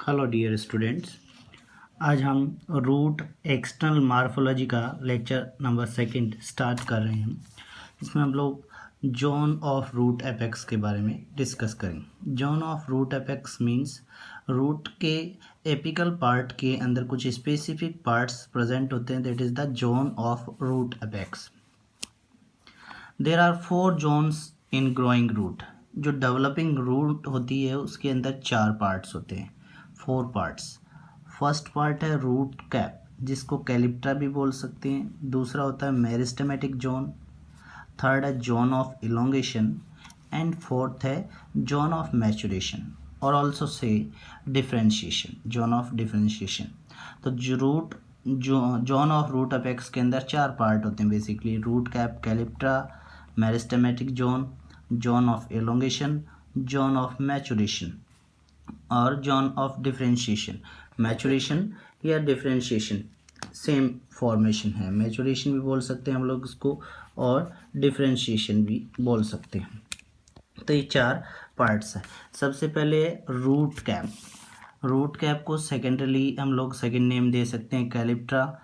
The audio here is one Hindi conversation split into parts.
Hello dear students. आज हम रूट एक्सटर्नल मार्फोलॉजी का लेक्चर नंबर सेकंड स्टार्ट कर रहे हैं। इसमें हम लोग जोन ऑफ रूट एपेक्स के बारे में डिस्कस करेंगे। Zone of root apex means root के एपिकल पार्ट के अंदर कुछ स्पेसिफिक पार्ट्स प्रेजेंट होते हैं, that is the zone of root apex. There are 4 zones in growing root. जो डेवलपिंग रूट होती है उसके अंदर 4 पार्ट्स होते हैं, 4 पार्ट्स। फर्स्ट पार्ट है रूट कैप, जिसको कैलिप्ट्रा भी बोल सकते हैं। दूसरा होता है मेरिस्टेमेटिक जोन। थर्ड है zone of elongation and fourth है जोन ऑफ मैचुरेशन और also say differentiation, zone of differentiation. तो जोन ऑफ रूट अपेक्स के अंदर 4 पार्ट होते हैं basically: root cap, calyptra, meristematic zone, zone of elongation, zone of maturation और जोन ऑफ डिफ्रेंशिएशन। मैचुरेशन या डिफ्रेंशिएशन सेम फॉर्मेशन है, मैचुरेशन भी बोल सकते हैं हम लोग इसको और डिफ्रेंशिएशन भी बोल सकते हैं। तो ये 4 पार्ट्स हैं। सबसे पहले रूट कैप। रूट कैप को सेकेंडरली हम लोग सेकेंड नेम दे सकते हैं कैलिप्ट्रा।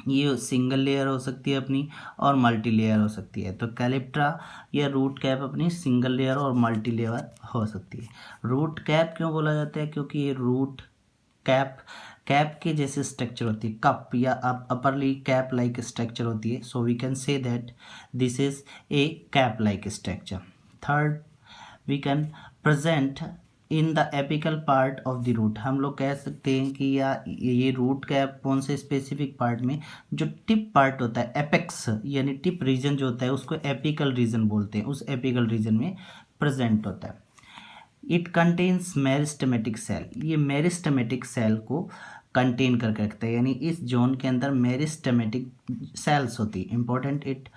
ये सिंगल लेयर हो सकती है अपनी और मल्टी लेयर हो सकती है। तो कैलिप्ट्रा या रूट कैप अपनी सिंगल लेयर और मल्टी लेयर हो सकती है। रूट कैप क्यों बोला जाता है? क्योंकि ये रूट कैप के जैसे स्ट्रक्चर होती है, कप या अपरली कैप लाइक स्ट्रक्चर होती है। So we can say that this is a cap like structure. Third, we can present in the apical part of the root. हम लोग कह सकते हैं कि या ये रूट कैप कौन से स्पेसिफिक पार्ट में, जो टिप पार्ट होता है, एपेक्स यानी टिप रीजन जो होता है उसको एपिकल रीजन बोलते हैं, उस एपिकल रीजन में प्रेजेंट होता है। It contains meristematic cell. ये मेरिस्टेमेटिक सेल को कंटेन करके रखता है, यानी इस जोन के अंदर मेरिस्टेमेटिक सेल्स होती है। इंपॉर्टेंट, इट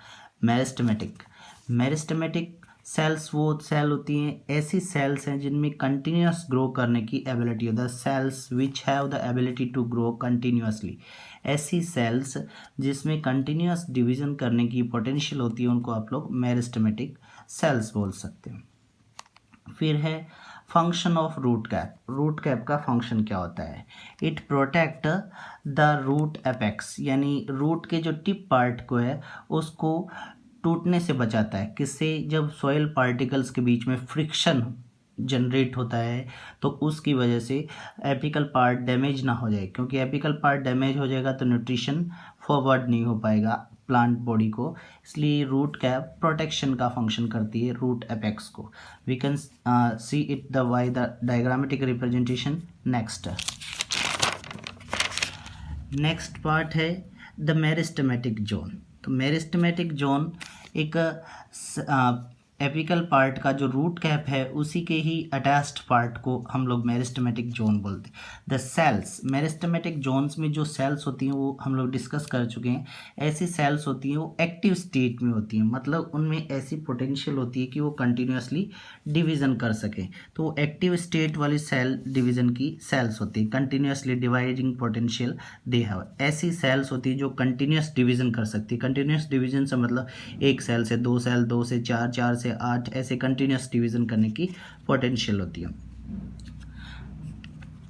मेरिस्टेमेटिक सेल्स वो सेल होती हैं, ऐसी सेल्स हैं जिनमें कंटिन्यूस ग्रो करने की एबिलिटी होती है। Cells which have the ability to grow continuously. ऐसी सेल्स जिसमें कंटिन्यूस डिवीजन करने की पोटेंशियल होती है उनको आप लोग मेरिस्टेमेटिक सेल्स बोल सकते हैं। फिर है function of root cap. Root cap का फंक्शन क्या होता है? It protect the root apex, यानी रूट के जो टिप पार्ट को है उसको टूटने से बचाता है। किससे? जब सॉइल पार्टिकल्स के बीच में फ्रिक्शन जनरेट होता है तो उसकी वजह से एपिकल पार्ट डैमेज ना हो जाए, क्योंकि एपिकल पार्ट डैमेज हो जाएगा तो न्यूट्रिशन फॉरवर्ड नहीं हो पाएगा प्लांट बॉडी को। इसलिए रूट कैप प्रोटेक्शन का फंक्शन करती है रूट एपेक्स को। We can see it the by the diagrammatic representation. Next part है द मेरिस्टेमेटिक जोन। तो मेरिस्टेमेटिक जोन एक एपिकल पार्ट का जो रूट कैप है उसी के ही अटैच्ड पार्ट को हम लोग मेरिस्टेमेटिक जोन बोलते हैं। द सेल्स, मेरिस्टेमेटिक जोन्स में जो सेल्स होती हैं वो हम लोग डिस्कस कर चुके हैं। ऐसी सेल्स होती हैं वो एक्टिव स्टेट में होती हैं, मतलब उनमें ऐसी पोटेंशियल होती है कि वो कंटिन्यूसली डिवीज़न कर सकें। तो वो एक्टिव स्टेट वाली सेल डिवीज़न की सेल्स होती है, continuously dividing potential they have. ऐसी सेल्स होती है जो कंटिन्यूस डिवीज़न कर सकती है। कंटिन्यूस डिवीज़न से मतलब एक सेल से 2 सेल, 2 से 4, 4 से 8, ऐसे कंटिन्यूस डिवीजन करने की पोटेंशियल होती है।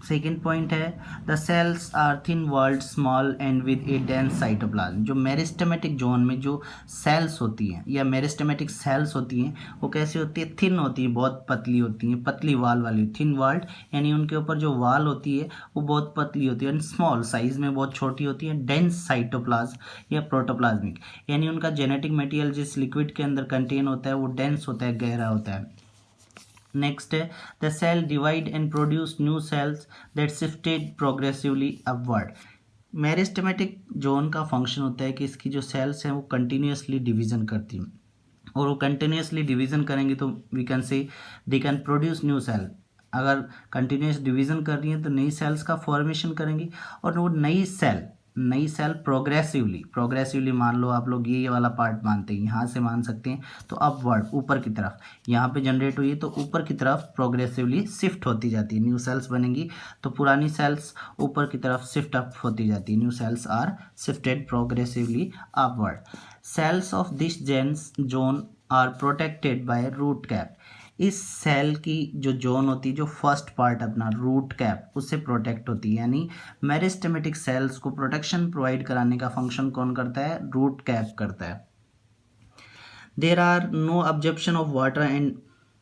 सेकेंड पॉइंट है the cells are thin walled, small and with a dense cytoplasm. जो मेरिस्टेमेटिक जोन में जो सेल्स होती हैं या मेरिस्टेमेटिक सेल्स होती हैं वो कैसी होती है? थिन होती है, बहुत पतली होती हैं, पतली वाल वाली, थिन वॉल्ड, यानी उनके ऊपर जो वाल होती है वो बहुत पतली होती है, स्मॉल साइज में बहुत छोटी होती है। डेंस साइटोप्लाज्म या प्रोटोप्लाज्मिक, यानी उनका जेनेटिक मटेरियल जिस लिक्विड के अंदर कंटेन होता है वो डेंस होता है, गहरा होता है। नेक्स्ट है the cell divide and produce new cells that shifted progressively upward. Meristematic zone का फंक्शन होता है कि इसकी जो सेल्स हैं वो कंटिन्यूसली डिवीजन करती हैं, और वो कंटिन्यूसली डिवीजन करेंगी तो we can say they can produce new cell. अगर कंटिन्यूस डिवीजन कर रही हैं तो नई सेल्स का फॉर्मेशन करेंगी, और वो नई सेल प्रोग्रेसिवली मान लो आप लोग ये वाला पार्ट मानते हैं, यहाँ से मान सकते हैं, तो अपवर्ड ऊपर की तरफ यहाँ पे जनरेट हुई है तो ऊपर की तरफ प्रोग्रेसिवली शिफ्ट होती जाती है। न्यू सेल्स बनेंगी तो पुरानी सेल्स ऊपर की तरफ शिफ्ट अप होती जाती है। New cells are shifted progressively upward. Cells of this zone are protected by root cap. इस सेल की जो जोन होती है, जो फर्स्ट पार्ट अपना रूट कैप, उससे प्रोटेक्ट होती है, यानी मेरिस्टेमेटिक सेल्स को प्रोटेक्शन प्रोवाइड कराने का फंक्शन कौन करता है? रूट कैप करता है। There are no absorption of water and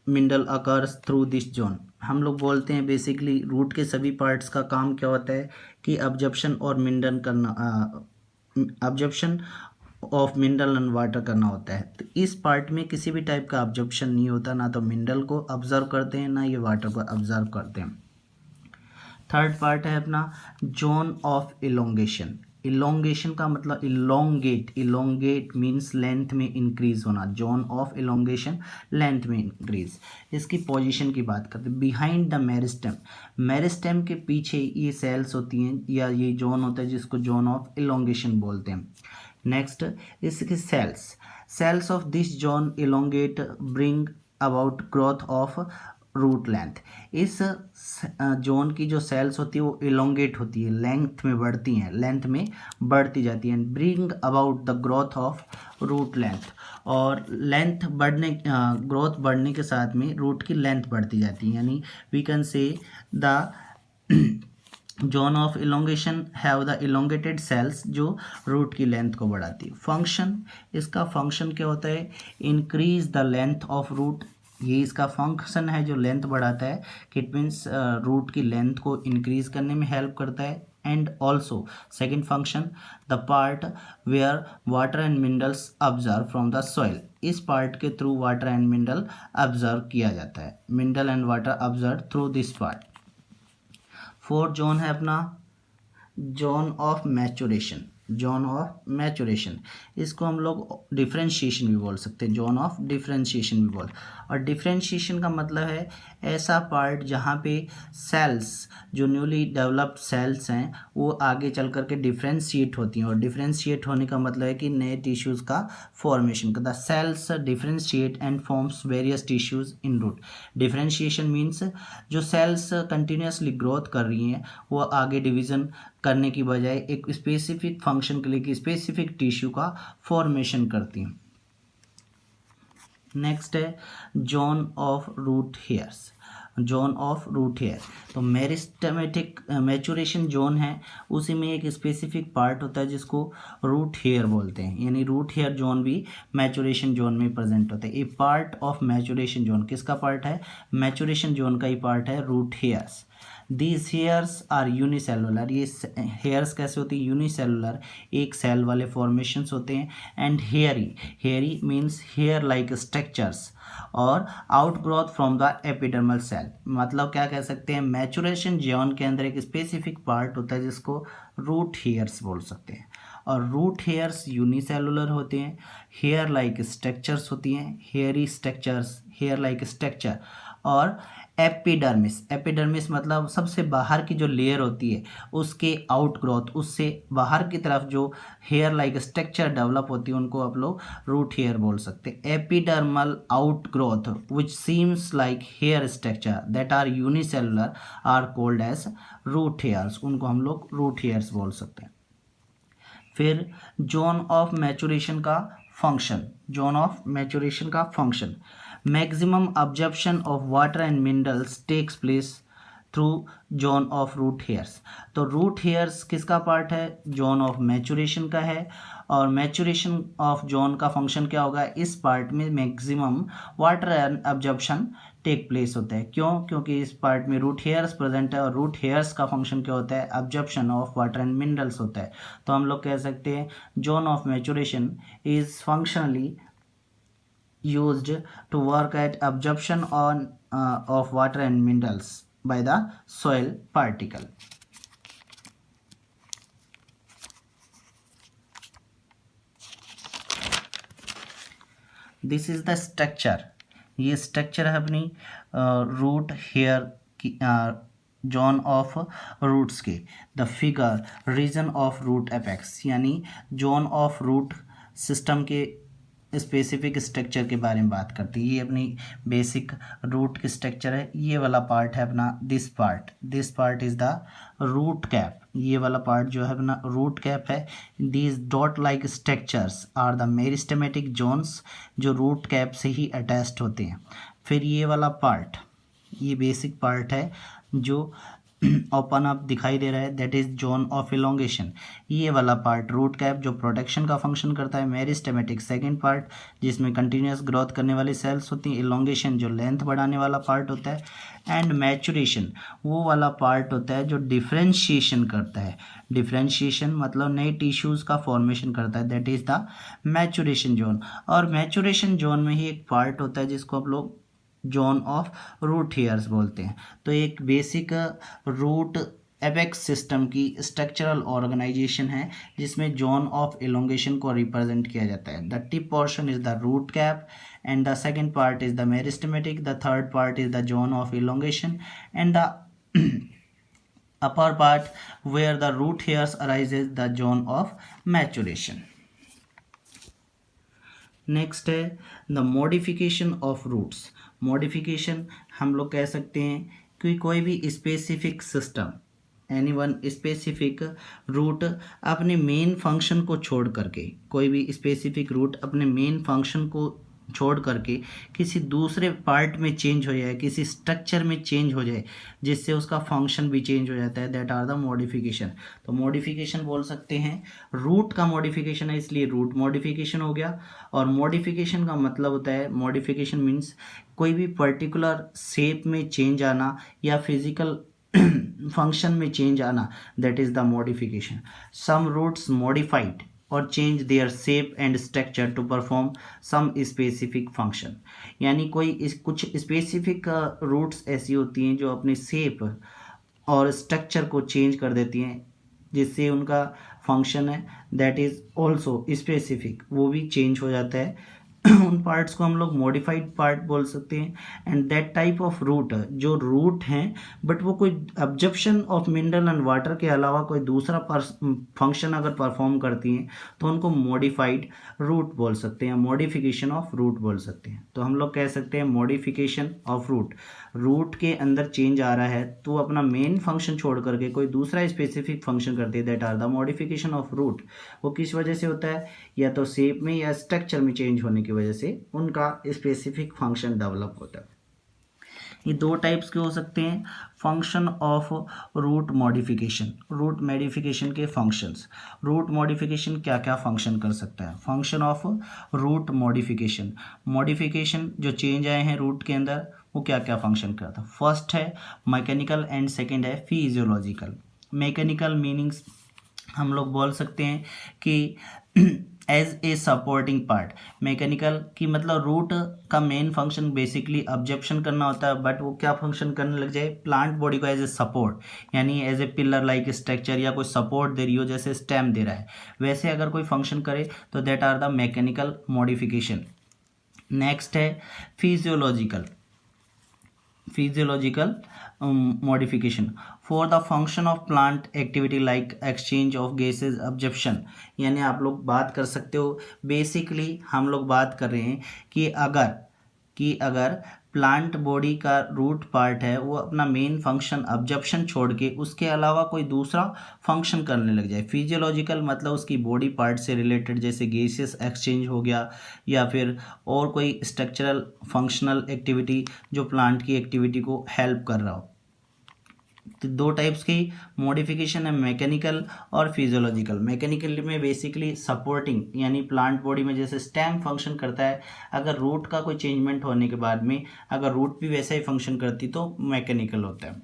mineral occurs through this zone. हम लोग बोलते हैं बेसिकली रूट के सभी पार्ट्स का काम क्या होता है कि अब्जॉर्प्शन और मिनरल करना, absorption of mineral and water करना होता है। तो इस पार्ट में किसी भी टाइप का अब्जॉर्प्शन नहीं होता, ना तो मिनरल को ऑब्जर्व करते हैं, ना ये वाटर को ऑब्जर्व करते हैं। थर्ड पार्ट है अपना जोन ऑफ इलोंगेशन। इलोंगेशन का मतलब इलोंगेट, इलोंगेट मीन्स लेंथ में इंक्रीज होना। जोन ऑफ इलोंगेशन, लेंथ में इंक्रीज। इसकी पोजीशन की बात करते हैं, बिहाइंड द मेरिस्टेम। मेरिस्टेम के पीछे ये सेल्स होती हैं या ये जोन होता है जिसको जोन ऑफ इलोंगेशन बोलते हैं। नेक्स्ट इसके cells of this zone elongate bring about growth of root length. इस जोन की जो सेल्स होती है वो इलोंगेट होती है, लेंथ में बढ़ती हैं, लेंथ में बढ़ती जाती हैं। Bring about the growth of root length, और लेंथ बढ़ने, ग्रोथ बढ़ने के साथ में रूट की लेंथ बढ़ती जाती है, यानी we can say the zone of elongation have the elongated cells, जो रूट की लेंथ को बढ़ाती है। फंक्शन, इसका फंक्शन क्या होता है? Increase the length of root. ये इसका फंक्शन है जो लेंथ बढ़ाता है, कि इट मीन्स रूट की लेंथ को इंक्रीज करने में हेल्प करता है। And also second function, the part where water and minerals observe from the soil. इस पार्ट के through water and mineral observe किया जाता है, mineral and water observe through this part. Fourth zone है अपना zone of maturation. Zone of maturation, इसको हम लोग डिफ्रेंशिएशन भी बोल सकते हैं, जोन ऑफ डिफ्रेंशिएशन भी बोल। और डिफ्रेंशिएशन का मतलब है ऐसा पार्ट जहाँ पे सेल्स, जो न्यूली डेवलप्ड सेल्स हैं, वो आगे चल करके डिफ्रेंशिएट होती हैं। और डिफ्रेंशिएट होने का मतलब है कि नए टिश्यूज़ का formation. The cells differentiate and forms various tissues in root. Differentiation means जो सेल्स कंटिन्यूसली ग्रोथ कर रही हैं वो आगे डिवीज़न करने की बजाय एक स्पेसिफिक फंक्शन के लिए कि स्पेसिफिक टिश्यू का फॉर्मेशन करती हैं। नेक्स्ट है zone of root hairs. Zone of root hair, तो मेरिस्टेमेटिक मैचुरेशन जोन है, उसी में एक स्पेसिफिक पार्ट होता है जिसको रूट हेयर बोलते हैं, यानी रूट हेयर जोन भी मैचुरेशन जोन में प्रेजेंट होता है। ये पार्ट ऑफ मैचुरेशन जोन किसका पार्ट है? मैचुरेशन जोन का ही पार्ट है root hairs. These hairs are unicellular. ये हेयर्स कैसे होती है? यूनिसेलुलर, एक सेल वाले फॉर्मेशंस होते हैं। And hairy, hairy means hair like structures, और outgrowth from the epidermal cell. मतलब क्या कह सकते हैं? मैचुरेशन जोन के अंदर एक स्पेसिफिक पार्ट होता है जिसको रूट हेयर्स बोल सकते हैं। और रूट हेयर्स यूनिसेलुलर होते हैं, हेयर लाइक स्ट्रक्चर्स होती हैं, hairy structures, hair like structure. और एपिडर्मिस, एपिडर्मिस मतलब सबसे बाहर की जो लेयर होती है उसके आउट ग्रोथ, उससे बाहर की तरफ जो हेयर लाइक स्ट्रक्चर डेवलप होती है उनको आप लोग रूट हेयर बोल सकते हैं। Epidermal out growth which seems like hair structure that are unicellular are called as root hairs, उनको हम लोग रूट हेयर्स बोल सकते हैं। फिर जोन ऑफ मैचुरेशन का फंक्शन, जोन ऑफ मैचुरेशन का function, maximum absorption of water and minerals takes place through zone of root hairs. तो रूट हेयर्स किसका पार्ट है? जोन ऑफ मैचुरेशन का है। और मैचुरेशन ऑफ जोन का फंक्शन क्या होगा? इस पार्ट में maximum water and absorption take place होता है। क्यों? क्योंकि इस पार्ट में रूट हेयर्स प्रेजेंट है, और रूट हेयर्स का फंक्शन क्या होता है? Absorption of water and minerals होता है। तो हम लोग कह सकते हैं zone of maturation is functionally used to work at absorption on of water and minerals by the soil particle. This is the structure. ये स्ट्रक्चर है अपनी रूट हेयर की, जोन ऑफ रूट्स के। The figure region of root apex, यानी जोन ऑफ रूट सिस्टम के स्पेसिफिक स्ट्रक्चर के बारे में बात करती है। ये अपनी बेसिक रूट की स्ट्रक्चर है। ये वाला पार्ट है अपना this part is the root cap. ये वाला पार्ट जो है अपना रूट कैप है। These dot like structures are the meristematic zones, जो रूट कैप से ही अटैच्ड होते हैं। फिर ये वाला पार्ट, ये बेसिक पार्ट है जो ओपन अप दिखाई दे रहा है, that is zone of elongation. ये वाला पार्ट रूट कैप जो प्रोटेक्शन का फंक्शन करता है। मेरिस्टेमेटिक सेकेंड पार्ट जिसमें कंटिन्यूस ग्रोथ करने वाली सेल्स होती हैं। इलोंगेशन जो लेंथ बढ़ाने वाला पार्ट होता है। एंड मैचुरेशन वो वाला पार्ट होता है जो डिफ्रेंशिएशन करता है। डिफ्रेंशिएशन मतलब नए टिश्यूज़ का फॉर्मेशन करता है, that is the maturation zone. और मैचुरेशन जोन में ही एक पार्ट होता है जिसको हम लोग जोन ऑफ रूट हेयर्स बोलते हैं। तो एक बेसिक रूट एपेक्स सिस्टम की स्ट्रक्चरल ऑर्गेनाइजेशन है जिसमें जोन ऑफ इलोंगेशन को रिप्रेजेंट किया जाता है। The tip portion is the root cap and the second part is the meristematic, the third part is the zone of elongation and the upper part where the root hairs arises the zone of maturation. Next है the modification of roots. Modification हम लोग कह सकते हैं कि कोई भी specific system, any one specific root अपने मेन फंक्शन को छोड़ करके, कोई भी स्पेसिफिक रूट अपने मेन फंक्शन को छोड़ करके किसी दूसरे पार्ट में चेंज हो जाए, किसी स्ट्रक्चर में चेंज हो जाए जिससे उसका फंक्शन भी चेंज हो जाता है, दैट आर द मॉडिफिकेशन। तो मॉडिफिकेशन बोल सकते हैं रूट का मॉडिफिकेशन है, इसलिए रूट मॉडिफिकेशन हो गया। और मॉडिफिकेशन का मतलब होता है, मॉडिफिकेशन मीन्स कोई भी पर्टिकुलर शेप में चेंज आना या फिजिकल फंक्शन में चेंज आना, that is the modification. Some roots modified और change their shape and structure to perform some specific function. यानी कुछ स्पेसिफिक रूट्स ऐसी होती हैं जो अपने शेप और स्ट्रक्चर को चेंज कर देती हैं जिससे उनका फंक्शन है दैट इज़ ऑल्सो स्पेसिफिक, वो भी चेंज हो जाता है। उन पार्ट्स को हम लोग मॉडिफाइड पार्ट बोल सकते हैं। And that type of root जो रूट हैं बट वो कोई absorption of mineral and water के अलावा कोई दूसरा फंक्शन अगर परफॉर्म करती हैं तो उनको मॉडिफाइड रूट बोल सकते हैं, मॉडिफिकेशन ऑफ रूट बोल सकते हैं। तो हम लोग कह सकते हैं मॉडिफिकेशन ऑफ रूट, रूट के अंदर चेंज आ रहा है तो अपना मेन फंक्शन छोड़ करके कोई दूसरा स्पेसिफिक फंक्शन करती है, that are the modification of root. वो किस वजह से होता है, या तो शेप में या स्ट्रक्चर में चेंज होने की वजह से उनका स्पेसिफिक फंक्शन डेवलप होता है। ये दो टाइप्स के हो सकते हैं function of root modification. Root modification के फंक्शंस, रूट मॉडिफिकेशन क्या क्या फंक्शन कर सकता है। Function of root modification, modification जो चेंज आए हैं रूट के अंदर वो क्या क्या फंक्शन करता है। फर्स्ट है मैकेनिकल एंड सेकेंड है फिजियोलॉजिकल। मैकेनिकल मीनिंग्स हम लोग बोल सकते हैं कि as a supporting part. Mechanical की मतलब रूट का मेन फंक्शन बेसिकली अब्जॉर्प्शन करना होता है, बट वो क्या फंक्शन करने लग जाए प्लांट बॉडी को एज ए सपोर्ट, यानी as a pillar like structure या कोई सपोर्ट दे रही हो जैसे स्टेम दे रहा है, वैसे अगर कोई फंक्शन करे तो that are the mechanical modification. Next है physiological. Physiological modification for the function of plant activity like exchange of gases absorption. यानी आप लोग बात कर सकते हो, बेसिकली हम लोग बात कर रहे हैं कि अगर प्लांट बॉडी का रूट पार्ट है वो अपना मेन फंक्शन अब्जॉर्प्शन छोड़ के उसके अलावा कोई दूसरा फंक्शन करने लग जाए। फिजियोलॉजिकल मतलब उसकी बॉडी पार्ट से रिलेटेड जैसे गैसेस एक्सचेंज हो गया या फिर और कोई स्ट्रक्चरल फंक्शनल एक्टिविटी जो प्लांट की एक्टिविटी को हेल्प कर रहा हो। तो दो टाइप्स की मॉडिफिकेशन है, मैकेनिकल और फिजियोलॉजिकल। मैकेनिकल में बेसिकली सपोर्टिंग, यानी प्लांट बॉडी में जैसे स्टेम फंक्शन करता है, अगर रूट का कोई चेंजमेंट होने के बाद में अगर रूट भी वैसा ही फंक्शन करती तो मैकेनिकल होता है।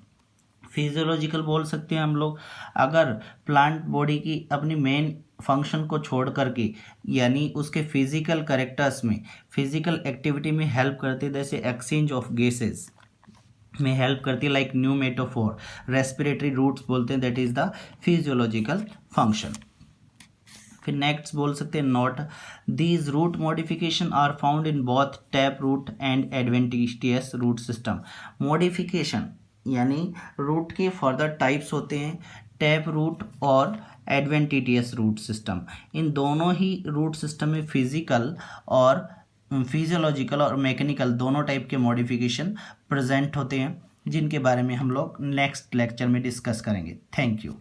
फिजियोलॉजिकल बोल सकते हैं हम लोग अगर प्लांट बॉडी की अपनी मेन फंक्शन को छोड़ करके यानी उसके फिजिकल कैरेक्टर्स में फिजिकल एक्टिविटी में हेल्प करते, जैसे एक्सचेंज ऑफ गैसेस में हेल्प करती है, लाइक न्यूमेटोफोर, रेस्पिरेटरी रूट्स बोलते हैं, that is the physiological function. फिर नेक्स्ट बोल सकते हैं note, these root modification are found in both tap root and adventitious root system. Modification यानी रूट के फर्दर टाइप्स होते हैं, टैप रूट और एडवेंटिशियस रूट सिस्टम। इन दोनों ही रूट सिस्टम में फिजिकल और फिजियोलॉजिकल और मैकेनिकल दोनों टाइप के मॉडिफिकेशन प्रेजेंट होते हैं, जिनके बारे में हम लोग नेक्स्ट लेक्चर में डिस्कस करेंगे। Thank you.